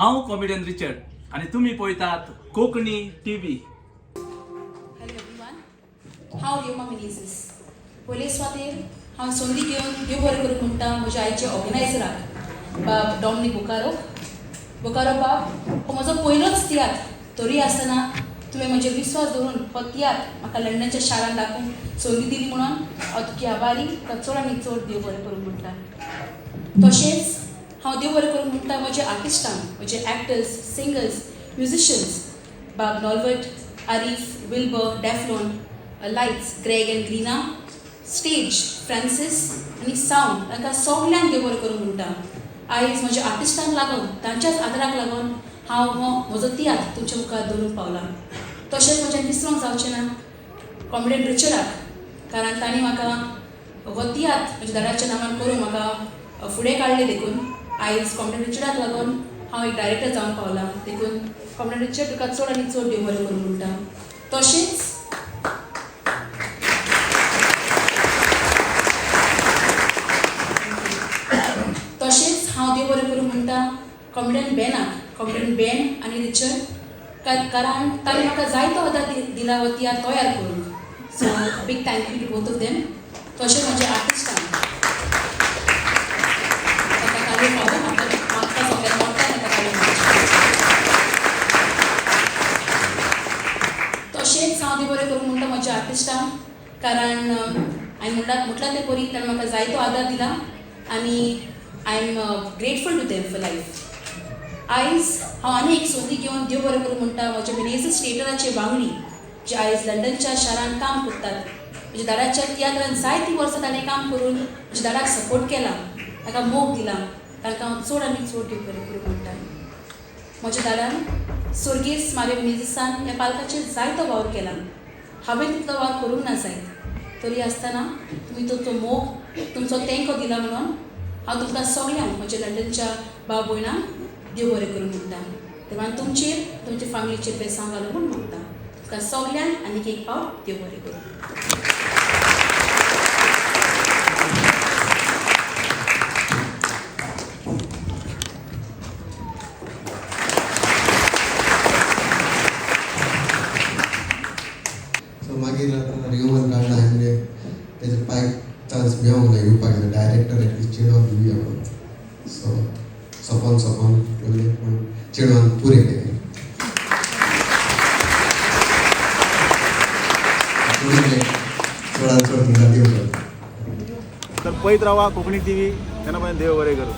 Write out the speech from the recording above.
हांव comedian Richard आणि तुम्ही पळयतात कोंकणी टीव्ही. हॅलो एवरीवन, हांव रिमा मिनेझीस. पयले सुवातेर हांव संदी घेवन देव बरें करूं म्हणटा म्हज्या आईचे ऑर्गनायझराक बाब डॉमिनीक बोकारो बाब, हो म्हजो पयलोच तियात्र. तरी आसतना तुवें म्हजेर विस्वास दवरून हो तियात्र म्हाका लंडनच्या शारांत दाखोवंक संदी दिली म्हणून हांव तुगे आभारी. चड आनी चड देव बरें करूं म्हणटा. तशेंच हांव देव बरें करूं म्हणटा म्हज्या आर्टिस्टांक, म्हजे actors, singers, musicians Bob Norbert, Arif, Wilbur, Daflon, lights, Greg and Greena, stage, Francis आनी सावंड, तांकां सगळ्यांक देव बरें करूं म्हणटा. आयज म्हज्या आर्टिस्टांक लागून, तांच्याच आदाराक लागून हांव हो म्हजो तियात्र तुमच्या मुखार दवरूंक पावलां. तशेंच म्हज्यान विसरूंक जावचें ना कॉमेडियन रिचर्डाक, कारण तांणी म्हाका हो तियात्र म्हज्या दादाच्या नांवान करून म्हाका फुडें काडलें. देखून आयज कॉमेडियन रिचर्डाक लागून हांव एक डायरेक्टर जावंक पावलां. देखून कॉमेडियन रिचर्ड तुका चड आनी चड देव बरें करूं म्हणटा. तशेंच हांव देव बरें करूं म्हणटा कॉमेडियन बेन आनी रिचर्ड, कारण ताणें म्हाका जायतो आदार दिला हो तियात्र तयार करूंक. So big thank you to both of them. तशेंच म्हज्या आर्टिस्टांक तशेंच हांव देव बरें करूं म्हणटा म्हज्या आर्टिस्टांक, कारण हांवें म्हटलां तें परी ताणें म्हाका जायतो आदार दिला आनी I am grateful to them for life. आयज हांव आनी एक संदी घेवन देव बरें करूं म्हणटा म्हज्या मिनेझीस थिएटराचे वांगडी, जे आयज लंडनच्या शारांत काम करतात. म्हज्या दादाच्या तियात्रांत जायतीं वर्सां ताणें काम करून म्हज्या दादाक सपोर्ट केला, ताका मोग दिला. तांकां हांव चड आनी चड देव बरें करूं म्हणटा. म्हज्या दादान सर्गेस्त मारियो मिनेझीसान ह्या पालकाचेर जायतो वावर केला. हांवें तितलो वावर करूंक ना जायत, तरी आसतना तुमी तो मोग, तुमचो तेंको दिला म्हणून हांव तुमकां सगळ्यांक म्हज्या लंडनच्या भाव भयणांक देव बरें करूं म्हणटा. तेव्हा तुमचेर, तुमच्या फॅमिलीचेर बेसांव घालूं म्हूण म्हणटा. तुमकां सगळ्यांक आनीक एक फावट देव बरें करूं. मागीर रिओमन काडला म्हणजे तेजे पांय चान्स मेळोंक ना येवपाक, डायरेक्टर एटलीस्ट चेडवान दिवया म्हणून. सो सोपोन उरलें पूण चेडवान पुरें केलें. चडान चड तुमकां देव बरें. तर पळयत रावा कोंकणी टीव्ही, तेन्ना देव बरें करूं.